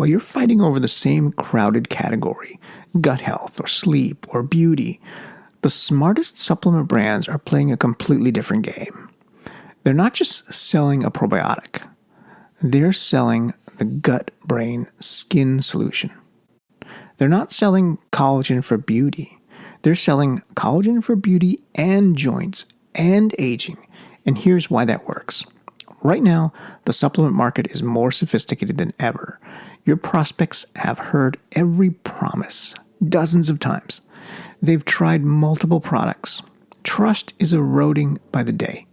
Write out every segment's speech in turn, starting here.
while you're fighting over the same crowded category, gut health or sleep or beauty, the smartest supplement brands are playing a completely different game. They're not just selling a probiotic. They're selling the gut-brain-skin solution. They're not selling collagen for beauty. They're selling collagen for beauty and joints and aging. And here's why that works. Right now, the supplement market is more sophisticated than ever. Your prospects have heard every promise dozens of times. They've tried multiple products. Trust is eroding by the day.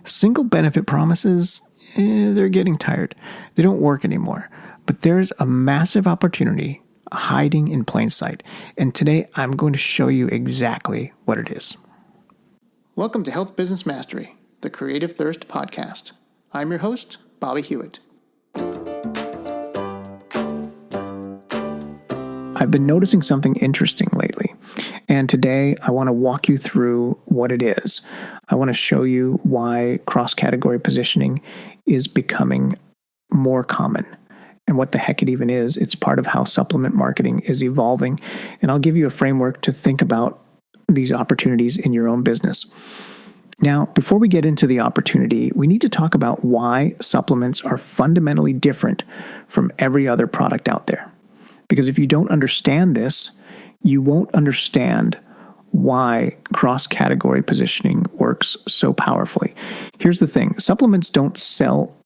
Single benefit promises, they're getting tired. They don't work anymore. But there's a massive opportunity hiding in plain sight. And today I'm going to show you exactly what it is. Welcome to Health Business Mastery, the Creative Thirst podcast. I'm your host, Bobby Hewitt. I've been noticing something interesting lately, and today I want to walk you through what it is. I want to show you why cross-category positioning is becoming more common and what the heck it even is. It's part of how supplement marketing is evolving, and I'll give you a framework to think about these opportunities in your own business. Now, before we get into the opportunity, we need to talk about why supplements are fundamentally different from every other product out there. Because if you don't understand this, you won't understand why cross-category positioning works so powerfully. Here's the thing. Supplements don't sell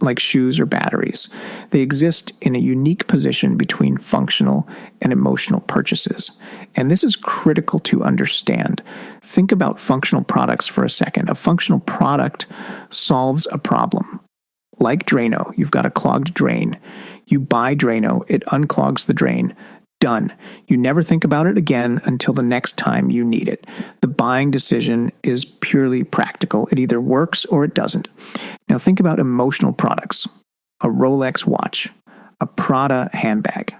like shoes or batteries. They exist in a unique position between functional and emotional purchases. And this is critical to understand. Think about functional products for a second. A functional product solves a problem. Like Drano, you've got a clogged drain. You buy Drano, it unclogs the drain. Done. You never think about it again until the next time you need it. The buying decision is purely practical. It either works or it doesn't. Now think about emotional products. A Rolex watch, a Prada handbag.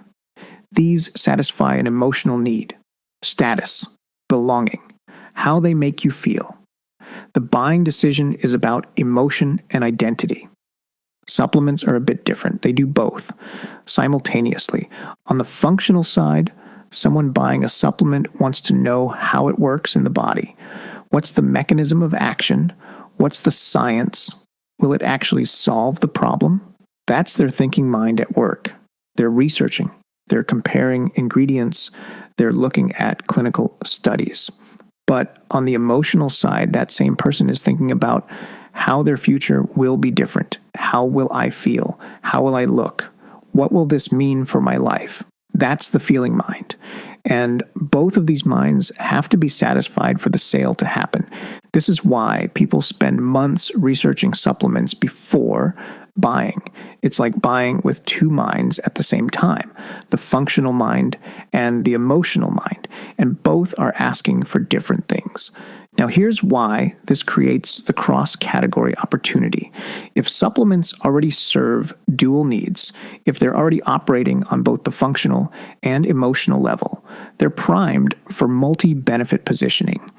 These satisfy an emotional need, status, belonging, how they make you feel. The buying decision is about emotion and identity. Supplements are a bit different. They do both simultaneously. On the functional side, someone buying a supplement wants to know how it works in the body. What's the mechanism of action? What's the science? Will it actually solve the problem? That's their thinking mind at work. They're researching. They're comparing ingredients. They're looking at clinical studies. But on the emotional side, that same person is thinking about how their future will be different. How will I feel? How will I look? What will this mean for my life? That's the feeling mind. And both of these minds have to be satisfied for the sale to happen. This is why people spend months researching supplements before buying. It's like buying with two minds at the same time, the functional mind and the emotional mind. And both are asking for different things. Now, here's why this creates the cross-category opportunity. If supplements already serve dual needs, if they're already operating on both the functional and emotional level, they're primed for multi-benefit positioning.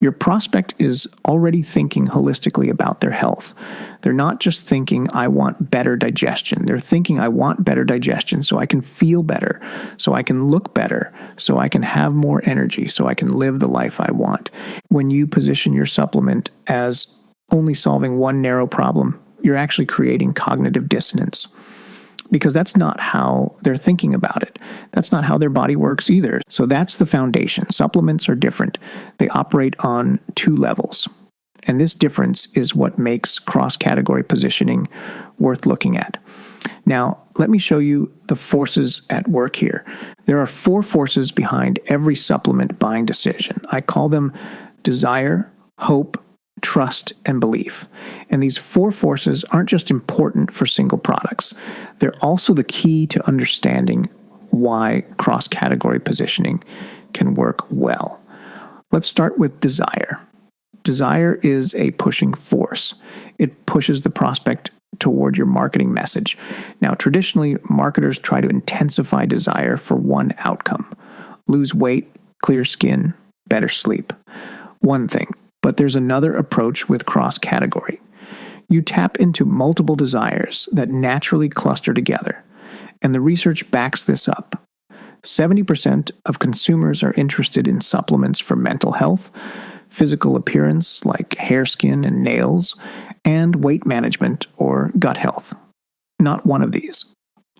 Your prospect is already thinking holistically about their health. They're not just thinking, I want better digestion. They're thinking, I want better digestion so I can feel better, so I can look better, so I can have more energy, so I can live the life I want. When you position your supplement as only solving one narrow problem, you're actually creating cognitive dissonance. Because that's not how they're thinking about it. That's not how their body works either. So that's the foundation. Supplements are different. They operate on two levels. And this difference is what makes cross-category positioning worth looking at. Now, let me show you the forces at work here. There are four forces behind every supplement buying decision. I call them desire, hope, trust, and belief. And these four forces aren't just important for single products. They're also the key to understanding why cross-category positioning can work well. Let's start with desire. Desire is a pushing force. It pushes the prospect toward your marketing message. Now, traditionally, marketers try to intensify desire for one outcome: lose weight, clear skin, better sleep. One thing. But there's another approach with cross-category. You tap into multiple desires that naturally cluster together. And the research backs this up. 70% of consumers are interested in supplements for mental health, physical appearance like hair, skin, and nails, and weight management or gut health. Not one of these.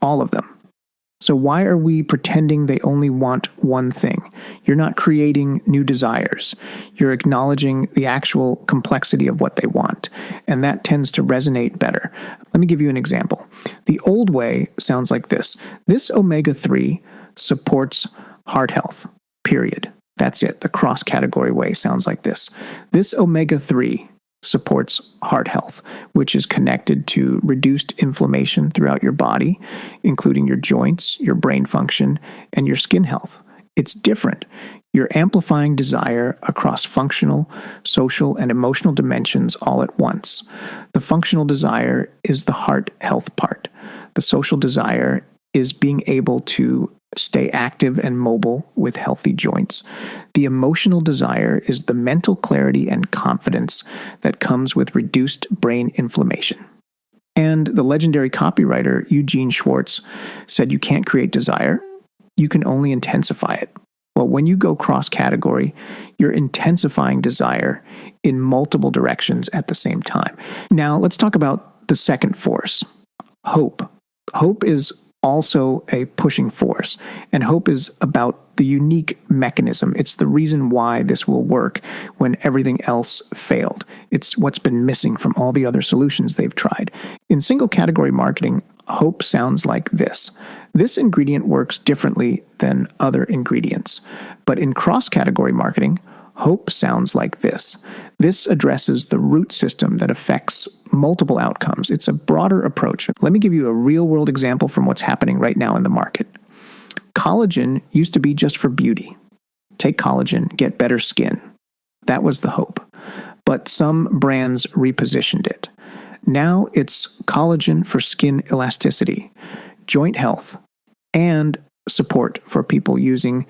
All of them. So why are we pretending they only want one thing? You're not creating new desires. You're acknowledging the actual complexity of what they want, and that tends to resonate better. Let me give you an example. The old way sounds like this. This omega-3 supports heart health, period. That's it. The cross-category way sounds like this. This omega-3 supports heart health, which is connected to reduced inflammation throughout your body, including your joints, your brain function, and your skin health. It's different. You're amplifying desire across functional, social, and emotional dimensions all at once. The functional desire is the heart health part. The social desire is being able to stay active and mobile with healthy joints. The emotional desire is the mental clarity and confidence that comes with reduced brain inflammation. And the legendary copywriter Eugene Schwartz said you can't create desire, you can only intensify it. Well, when you go cross-category, you're intensifying desire in multiple directions at the same time. Now, let's talk about the second force, hope. Hope is also a pushing force, and hope is about the unique mechanism. It's the reason why this will work when everything else failed. It's what's been missing from all the other solutions they've tried. In single category marketing, hope sounds like this. This ingredient works differently than other ingredients, but in cross-category marketing, hope sounds like this. This addresses the root system that affects multiple outcomes. It's a broader approach. Let me give you a real-world example from what's happening right now in the market. Collagen used to be just for beauty. Take collagen, get better skin. That was the hope. But some brands repositioned it. Now it's collagen for skin elasticity, joint health, and support for people using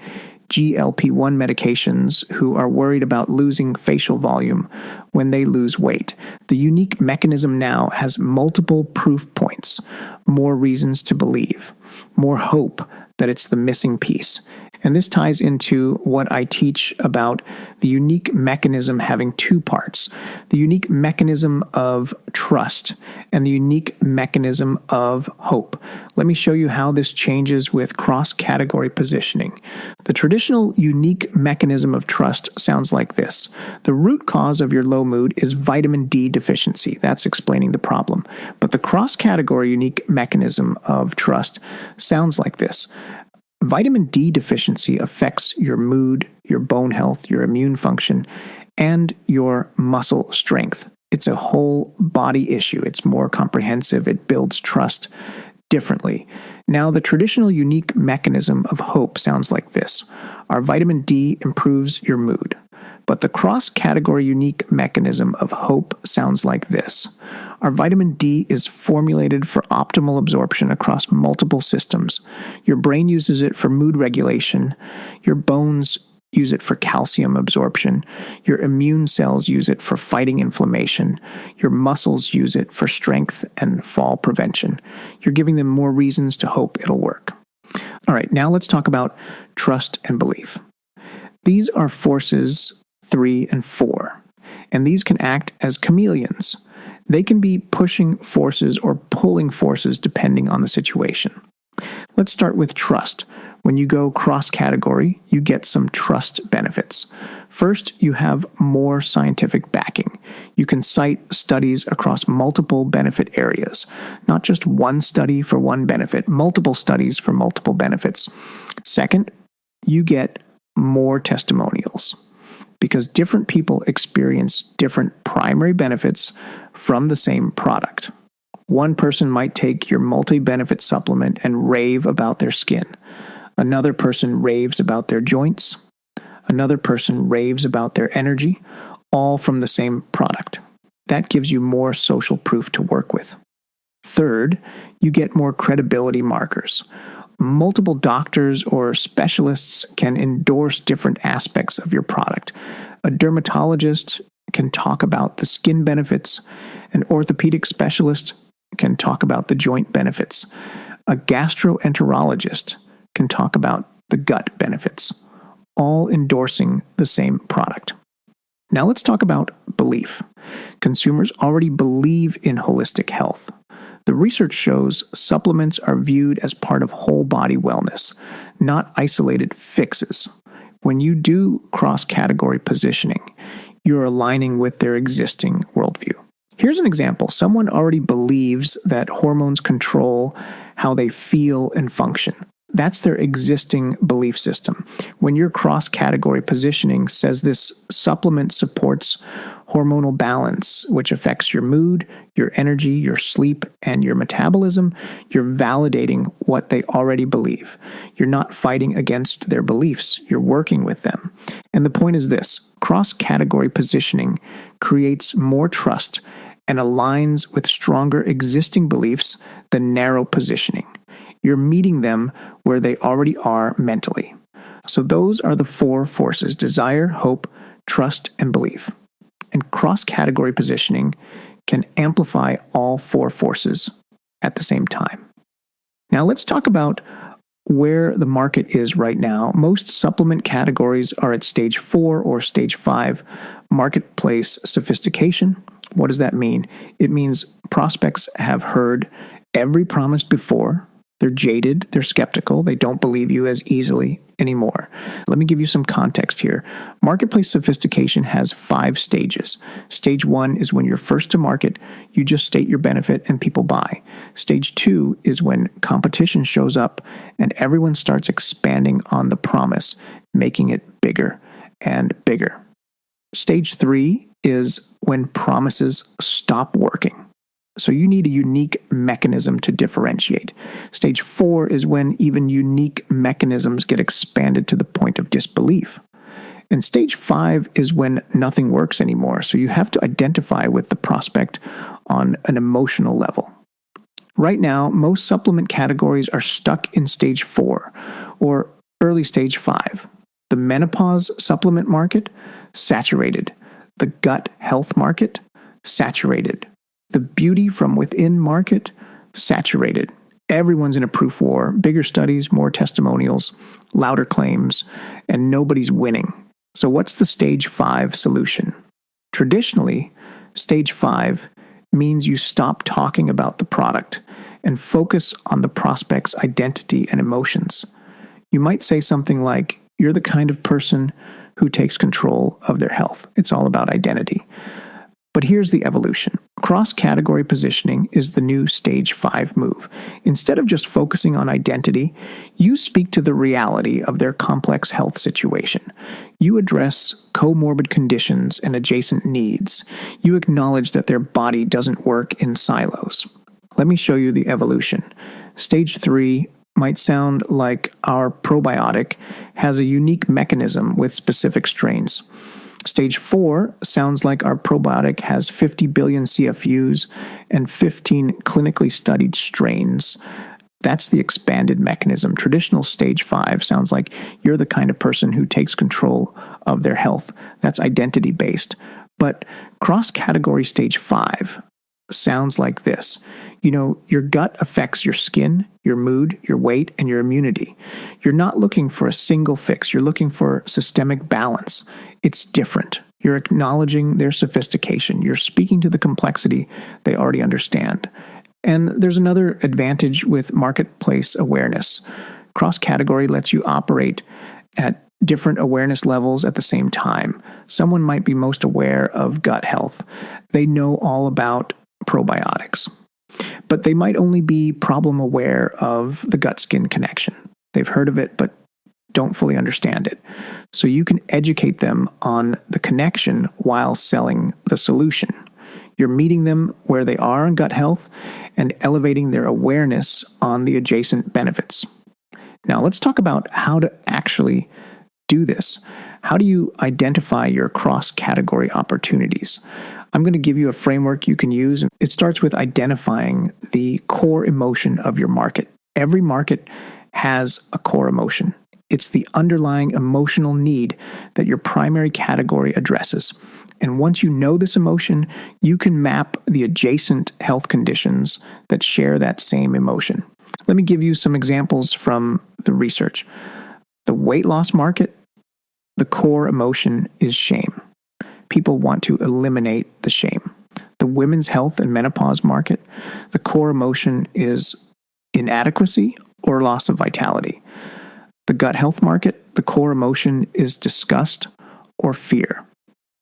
GLP-1 medications who are worried about losing facial volume when they lose weight. The unique mechanism now has multiple proof points, more reasons to believe, more hope that it's the missing piece. And this ties into what I teach about the unique mechanism having two parts, the unique mechanism of trust and the unique mechanism of hope. Let me show you how this changes with cross-category positioning. The traditional unique mechanism of trust sounds like this. The root cause of your low mood is vitamin D deficiency. That's explaining the problem. But the cross-category unique mechanism of trust sounds like this. Vitamin D deficiency affects your mood, your bone health, your immune function, and your muscle strength. It's a whole body issue. It's more comprehensive. It builds trust differently. Now, the traditional unique mechanism of hope sounds like this. Our vitamin D improves your mood. But the cross-category unique mechanism of hope sounds like this. Our vitamin D is formulated for optimal absorption across multiple systems. Your brain uses it for mood regulation. Your bones use it for calcium absorption. Your immune cells use it for fighting inflammation. Your muscles use it for strength and fall prevention. You're giving them more reasons to hope it'll work. All right, now let's talk about trust and belief. These are forces 3 and 4, and these can act as chameleons. They can be pushing forces or pulling forces depending on the situation. Let's start with trust. When you go cross-category, you get some trust benefits. First, you have more scientific backing. You can cite studies across multiple benefit areas, not just one study for one benefit, multiple studies for multiple benefits. Second, you get more testimonials, because different people experience different primary benefits from the same product. One person might take your multi-benefit supplement and rave about their skin. Another person raves about their joints. Another person raves about their energy, all from the same product. That gives you more social proof to work with. Third, you get more credibility markers. Multiple doctors or specialists can endorse different aspects of your product. A dermatologist can talk about the skin benefits. An orthopedic specialist can talk about the joint benefits. A gastroenterologist can talk about the gut benefits, all endorsing the same product. Now let's talk about belief. Consumers already believe in holistic health. The research shows supplements are viewed as part of whole body wellness, not isolated fixes. When you do cross-category positioning, you're aligning with their existing worldview. Here's an example. Someone already believes that hormones control how they feel and function. That's their existing belief system. When your cross-category positioning says this supplement supports hormonal balance, which affects your mood, your energy, your sleep, and your metabolism, you're validating what they already believe. You're not fighting against their beliefs. You're working with them. And the point is this: cross-category positioning creates more trust and aligns with stronger existing beliefs than narrow positioning. You're meeting them where they already are mentally. So those are the four forces: desire, hope, trust, and belief. And cross-category positioning can amplify all four forces at the same time. Now let's talk about where the market is right now. Most supplement categories are at stage 4 or stage 5 marketplace sophistication. What does that mean? It means prospects have heard every promise before. They're jaded, they're skeptical, they don't believe you as easily anymore. Let me give you some context here. Marketplace sophistication has 5 stages. Stage 1 is when you're first to market, you just state your benefit and people buy. Stage 2 is when competition shows up and everyone starts expanding on the promise, making it bigger and bigger. Stage 3 is when promises stop working. So you need a unique mechanism to differentiate. Stage 4 is when even unique mechanisms get expanded to the point of disbelief. And stage 5 is when nothing works anymore. So you have to identify with the prospect on an emotional level. Right now, most supplement categories are stuck in stage 4 or early stage 5. The menopause supplement market, saturated. The gut health market, saturated. The beauty from within market, saturated. Everyone's in a proof war, bigger studies, more testimonials, louder claims, and nobody's winning. So what's the stage 5 solution? Traditionally, stage 5 means you stop talking about the product and focus on the prospect's identity and emotions. You might say something like, "You're the kind of person who takes control of their health." It's all about identity. But here's the evolution. Cross-category positioning is the new stage 5 move. Instead of just focusing on identity, you speak to the reality of their complex health situation. You address comorbid conditions and adjacent needs. You acknowledge that their body doesn't work in silos. Let me show you the evolution. Stage 3 might sound like our probiotic has a unique mechanism with specific strains. Stage 4 sounds like our probiotic has 50 billion CFUs and 15 clinically studied strains. That's the expanded mechanism. Traditional stage 5 sounds like you're the kind of person who takes control of their health. That's identity-based. But cross-category stage 5 sounds like this. You know, your gut affects your skin, your mood, your weight, and your immunity. You're not looking for a single fix. You're looking for systemic balance. It's different. You're acknowledging their sophistication. You're speaking to the complexity they already understand. And there's another advantage with marketplace awareness. Cross-category lets you operate at different awareness levels at the same time. Someone might be most aware of gut health. They know all about probiotics. But they might only be problem aware of the gut-skin connection. They've heard of it, but don't fully understand it. So you can educate them on the connection while selling the solution. You're meeting them where they are in gut health and elevating their awareness on the adjacent benefits. Now let's talk about how to actually do this. How do you identify your cross-category opportunities? I'm going to give you a framework you can use. It starts with identifying the core emotion of your market. Every market has a core emotion. It's the underlying emotional need that your primary category addresses. And once you know this emotion, you can map the adjacent health conditions that share that same emotion. Let me give you some examples from the research. The weight loss market, the core emotion is shame. People want to eliminate the shame. The women's health and menopause market, the core emotion is inadequacy or loss of vitality. The gut health market, the core emotion is disgust or fear.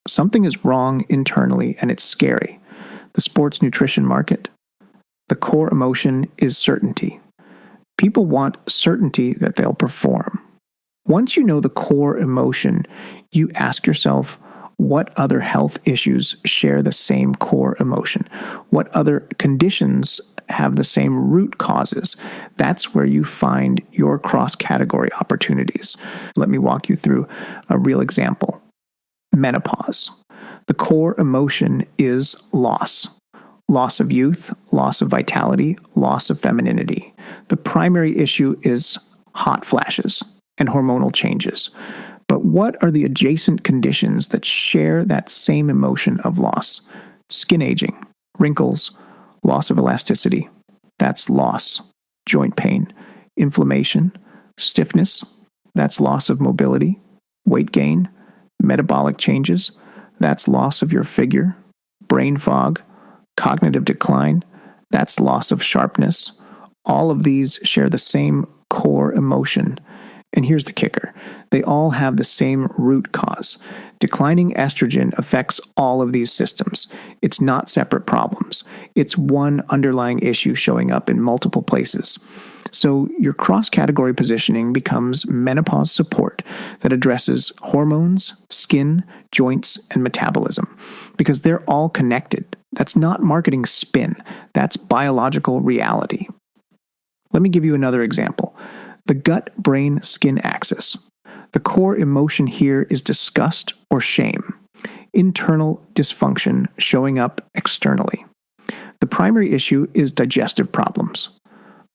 Something is wrong internally and it's scary. The sports nutrition market, the core emotion is certainty. People want certainty that they'll perform. Once you know the core emotion, you ask yourself, what other health issues share the same core emotion? What other conditions have the same root causes? That's where you find your cross-category opportunities. Let me walk you through a real example. Menopause. The core emotion is loss. Loss of youth, loss of vitality, loss of femininity. The primary issue is hot flashes and hormonal changes. But what are the adjacent conditions that share that same emotion of loss? Skin aging, wrinkles, loss of elasticity. That's loss. Joint pain, inflammation, stiffness. That's loss of mobility. Weight gain, metabolic changes. That's loss of your figure. Brain fog, cognitive decline. That's loss of sharpness. All of these share the same core emotion. And here's the kicker. They all have the same root cause. Declining estrogen affects all of these systems. It's not separate problems. It's one underlying issue showing up in multiple places. So your cross-category positioning becomes menopause support that addresses hormones, skin, joints, and metabolism because they're all connected. That's not marketing spin. That's biological reality. Let me give you another example. The gut-brain-skin axis. The core emotion here is disgust or shame, internal dysfunction showing up externally. The primary issue is digestive problems.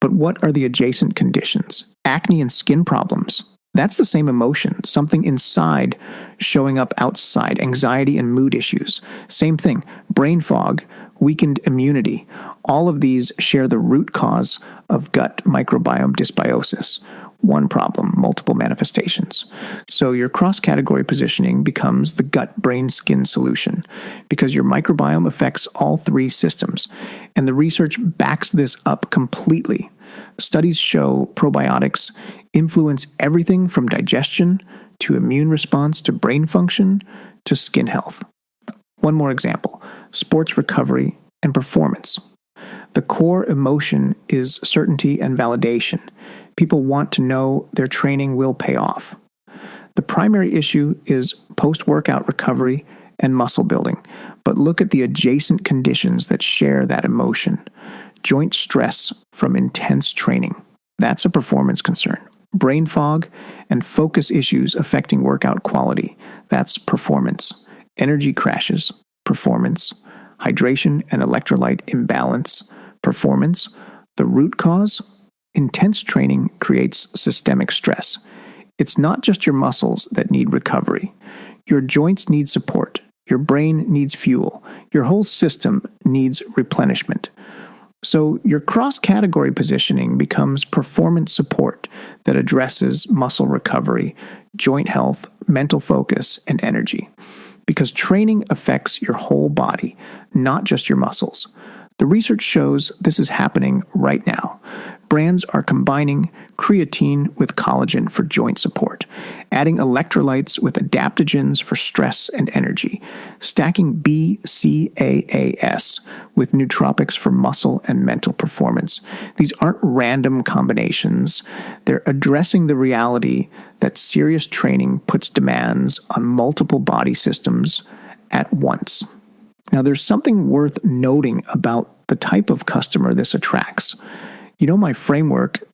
But what are the adjacent conditions? Acne and skin problems. That's the same emotion, something inside showing up outside, anxiety and mood issues. Same thing, brain fog, weakened immunity. All of these share the root cause of gut microbiome dysbiosis. One problem, multiple manifestations. So your cross-category positioning becomes the gut-brain-skin solution because your microbiome affects all three systems. And the research backs this up completely. Studies show probiotics influence everything from digestion to immune response to brain function to skin health. One more example, sports recovery and performance. The core emotion is certainty and validation. People want to know their training will pay off. The primary issue is post-workout recovery and muscle building, but look at the adjacent conditions that share that emotion. Joint stress from intense training. That's a performance concern. Brain fog and focus issues affecting workout quality. That's performance. Energy crashes. Performance. Hydration and electrolyte imbalance. Performance. The root cause? Intense training creates systemic stress. It's not just your muscles that need recovery. Your joints need support. Your brain needs fuel. Your whole system needs replenishment. So your cross-category positioning becomes performance support that addresses muscle recovery, joint health, mental focus, and energy. Because training affects your whole body, not just your muscles. The research shows this is happening right now. Brands are combining creatine with collagen for joint support, adding electrolytes with adaptogens for stress and energy, stacking BCAAS with nootropics for muscle and mental performance. These aren't random combinations. They're addressing the reality that serious training puts demands on multiple body systems at once. Now, there's something worth noting about the type of customer this attracts. You know my framework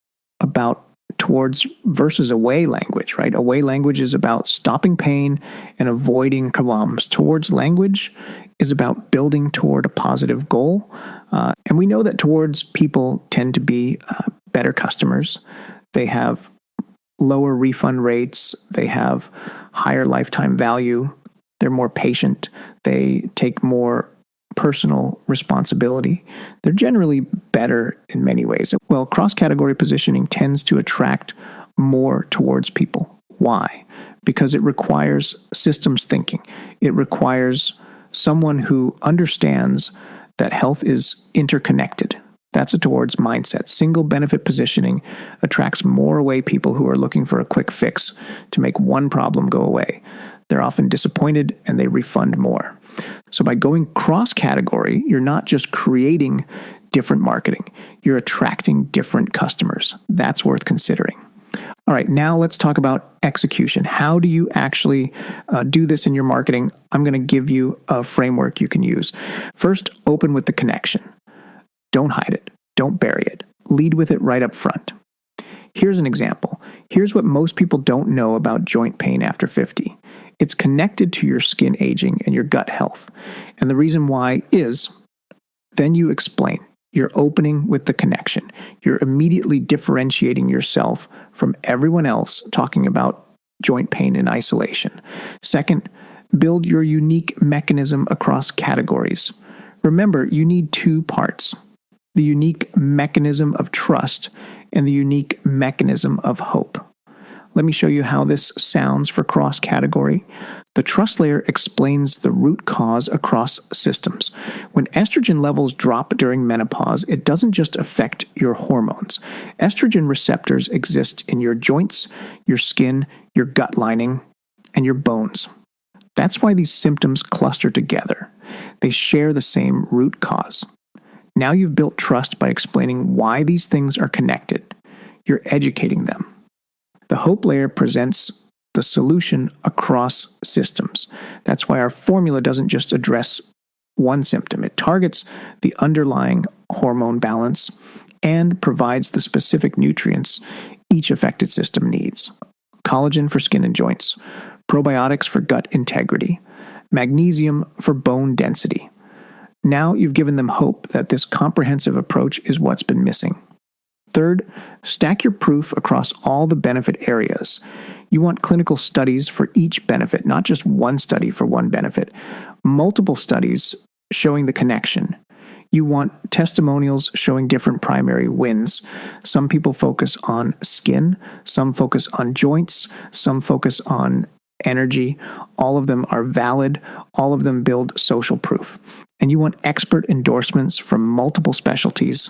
about towards versus away language, right? Away language is about stopping pain and avoiding qualms. Towards language is about building toward a positive goal. And we know that towards people tend to be better customers. They have lower refund rates. They have higher lifetime value. They're more patient. They take more personal responsibility, they're generally better in many ways. Well, cross-category positioning tends to attract more towards people. Why? Because it requires systems thinking. It requires someone who understands that health is interconnected. That's a towards mindset. Single benefit positioning attracts more away people who are looking for a quick fix to make one problem go away. They're often disappointed and they refund more. So by going cross-category, you're not just creating different marketing, you're attracting different customers. That's worth considering. All right, now let's talk about execution. How do you actually do this in your marketing? I'm going to give you a framework you can use. First, open with the connection. Don't hide it. Don't bury it. Lead with it right up front. Here's an example. Here's what most people don't know about joint pain after 50. It's connected to your skin aging and your gut health. And the reason why is, then you explain. You're opening with the connection. You're immediately differentiating yourself from everyone else talking about joint pain in isolation. Second, build your unique mechanism across categories. Remember, you need two parts: the unique mechanism of trust and the unique mechanism of hope. Let me show you how this sounds for cross-category. The trust layer explains the root cause across systems. When estrogen levels drop during menopause, it doesn't just affect your hormones. Estrogen receptors exist in your joints, your skin, your gut lining, and your bones. That's why these symptoms cluster together. They share the same root cause. Now you've built trust by explaining why these things are connected. You're educating them. The hope layer presents the solution across systems. That's why our formula doesn't just address one symptom. It targets the underlying hormone balance and provides the specific nutrients each affected system needs. Collagen for skin and joints, probiotics for gut integrity, magnesium for bone density. Now you've given them hope that this comprehensive approach is what's been missing. Third, stack your proof across all the benefit areas. You want clinical studies for each benefit, not just one study for one benefit. Multiple studies showing the connection. You want testimonials showing different primary wins. Some people focus on skin, some focus on joints, some focus on energy. All of them are valid. All of them build social proof. And you want expert endorsements from multiple specialties: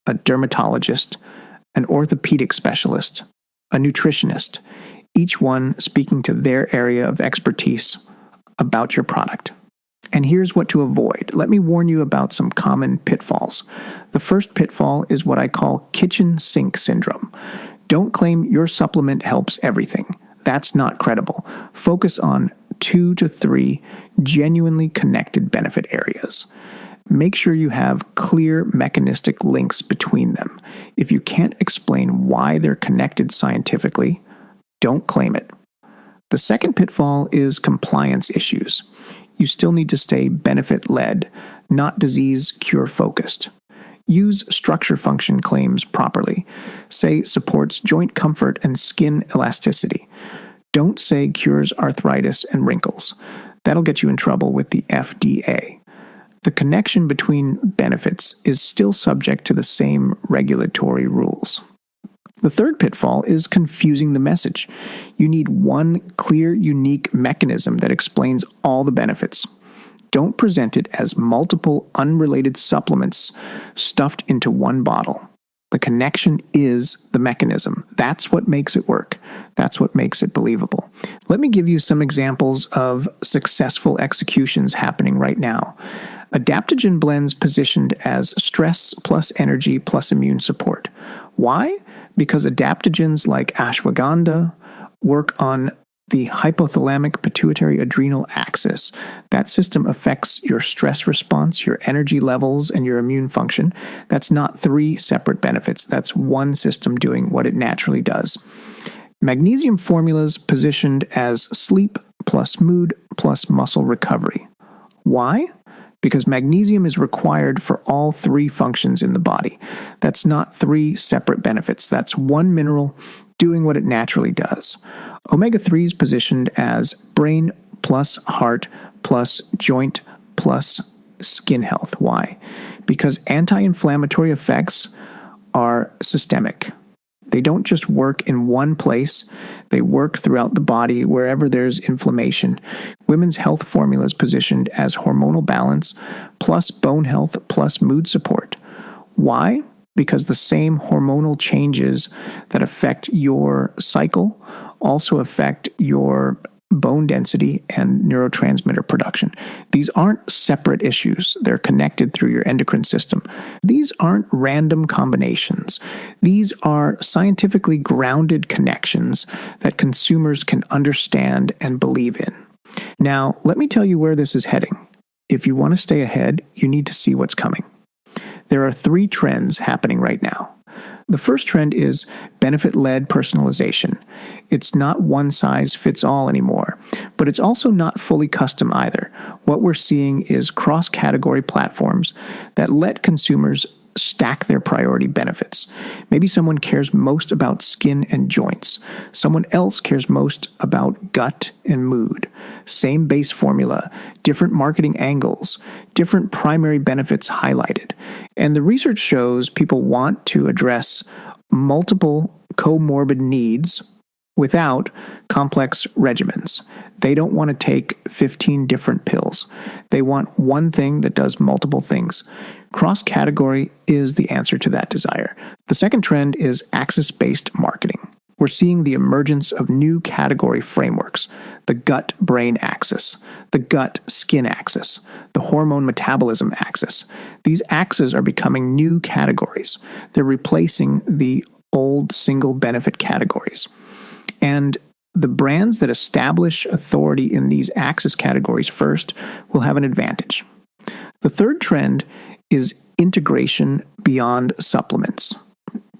a dermatologist, an orthopedic specialist, a nutritionist, each one speaking to their area of expertise about your product. And here's what to avoid. Let me warn you about some common pitfalls. The first pitfall is what I call kitchen sink syndrome. Don't claim your supplement helps everything. That's not credible. Focus on 2 to 3 genuinely connected benefit areas. Make sure you have clear mechanistic links between them. If you can't explain why they're connected scientifically, don't claim it. The second pitfall is compliance issues. You still need to stay benefit-led, not disease cure-focused. Use structure-function claims properly. Say supports joint comfort and skin elasticity. Don't say cures arthritis and wrinkles. That'll get you in trouble with the FDA. The connection between benefits is still subject to the same regulatory rules. The third pitfall is confusing the message. You need one clear, unique mechanism that explains all the benefits. Don't present it as multiple unrelated supplements stuffed into one bottle. The connection is the mechanism. That's what makes it work. That's what makes it believable. Let me give you some examples of successful executions happening right now. Adaptogen blends positioned as stress plus energy plus immune support. Why? Because adaptogens like ashwagandha work on the hypothalamic pituitary adrenal axis. That system affects your stress response, your energy levels, and your immune function. That's not 3 separate benefits. That's one system doing what it naturally does. Magnesium formulas positioned as sleep plus mood plus muscle recovery. Why? Because magnesium is required for all 3 functions in the body. That's not 3 separate benefits. That's one mineral doing what it naturally does. Omega-3 is positioned as brain plus heart plus joint plus skin health. Why? Because anti-inflammatory effects are systemic. They don't just work in one place. They work throughout the body wherever there's inflammation. Women's health formula is positioned as hormonal balance plus bone health plus mood support. Why? Because the same hormonal changes that affect your cycle also affect your bone density and neurotransmitter production. These aren't separate issues. They're connected through your endocrine system. These aren't random combinations. These are scientifically grounded connections that consumers can understand and believe in. Now, let me tell you where this is heading. If you want to stay ahead, you need to see what's coming. There are 3 trends happening right now. The first trend is benefit-led personalization. It's not one size fits all anymore, but it's also not fully custom either. What we're seeing is cross-category platforms that let consumers stack their priority benefits. Maybe someone cares most about skin and joints. Someone else cares most about gut and mood. Same base formula, different marketing angles, different primary benefits highlighted. And the research shows people want to address multiple comorbid needs without complex regimens. They don't want to take 15 different pills. They want one thing that does multiple things. Cross-category is the answer to that desire. The second trend is axis-based marketing. We're seeing the emergence of new category frameworks: the gut-brain axis, the gut-skin axis, the hormone-metabolism axis. These axes are becoming new categories. They're replacing the old single-benefit categories. And the brands that establish authority in these axis categories first will have an advantage. The third trend is integration beyond supplements.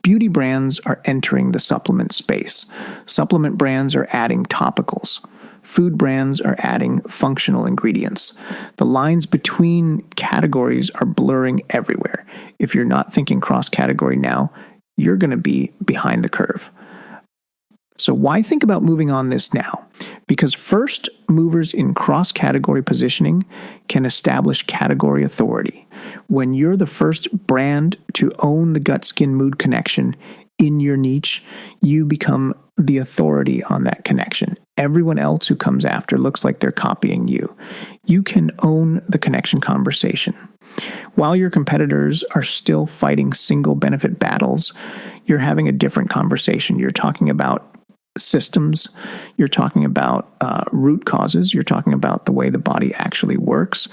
Beauty brands are entering the supplement space. Supplement brands are adding topicals. Food brands are adding functional ingredients. The lines between categories are blurring everywhere. If you're not thinking cross-category now, you're going to be behind the curve. So why think about moving on this now? Because first movers in cross-category positioning can establish category authority. When you're the first brand to own the gut-skin mood connection in your niche, you become the authority on that connection. Everyone else who comes after looks like they're copying you. You can own the connection conversation. While your competitors are still fighting single benefit battles, you're having a different conversation. You're talking about systems, you're talking about root causes, you're talking about the way the body actually works,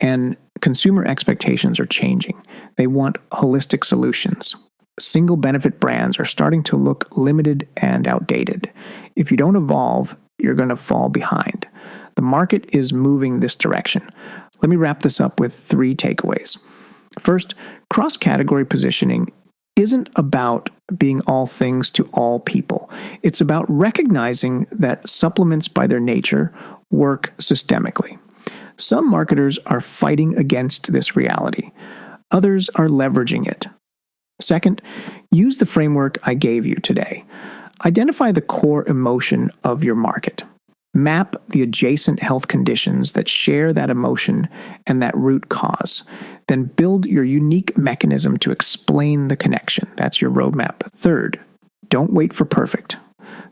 and consumer expectations are changing. They want holistic solutions. Single benefit brands are starting to look limited and outdated. If you don't evolve, you're going to fall behind. The market is moving this direction. Let me wrap this up with 3 takeaways. First, cross-category positioning isn't about being all things to all people. It's about recognizing that supplements by their nature work systemically. Some marketers are fighting against this reality. Others are leveraging it. Second, use the framework I gave you today. Identify the core emotion of your market. Map the adjacent health conditions that share that emotion and that root cause. Then build your unique mechanism to explain the connection. That's your roadmap. Third, don't wait for perfect.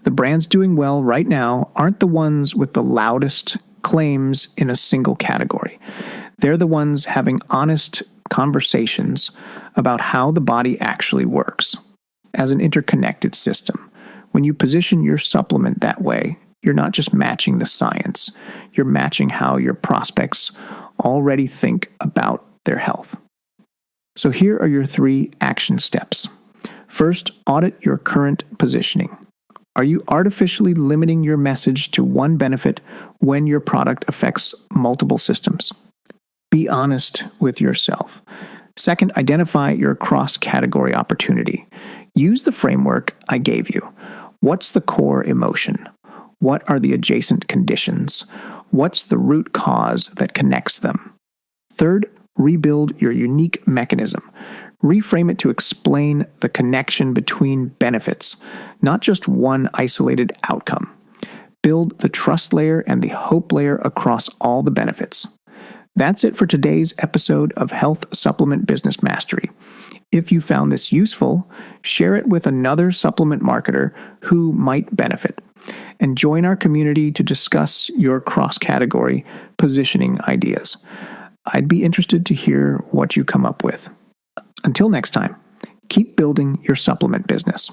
The brands doing well right now aren't the ones with the loudest claims in a single category. They're the ones having honest conversations about how the body actually works as an interconnected system. When you position your supplement that way, you're not just matching the science. You're matching how your prospects already think about their health. So here are your 3 action steps. First, audit your current positioning. Are you artificially limiting your message to one benefit when your product affects multiple systems? Be honest with yourself. Second, identify your cross-category opportunity. Use the framework I gave you. What's the core emotion? What are the adjacent conditions? What's the root cause that connects them? Third, rebuild your unique mechanism. Reframe it to explain the connection between benefits, not just one isolated outcome. Build the trust layer and the hope layer across all the benefits. That's it for today's episode of Health Supplement Business Mastery. If you found this useful, share it with another supplement marketer who might benefit, and join our community to discuss your cross-category positioning ideas. I'd be interested to hear what you come up with. Until next time, keep building your supplement business.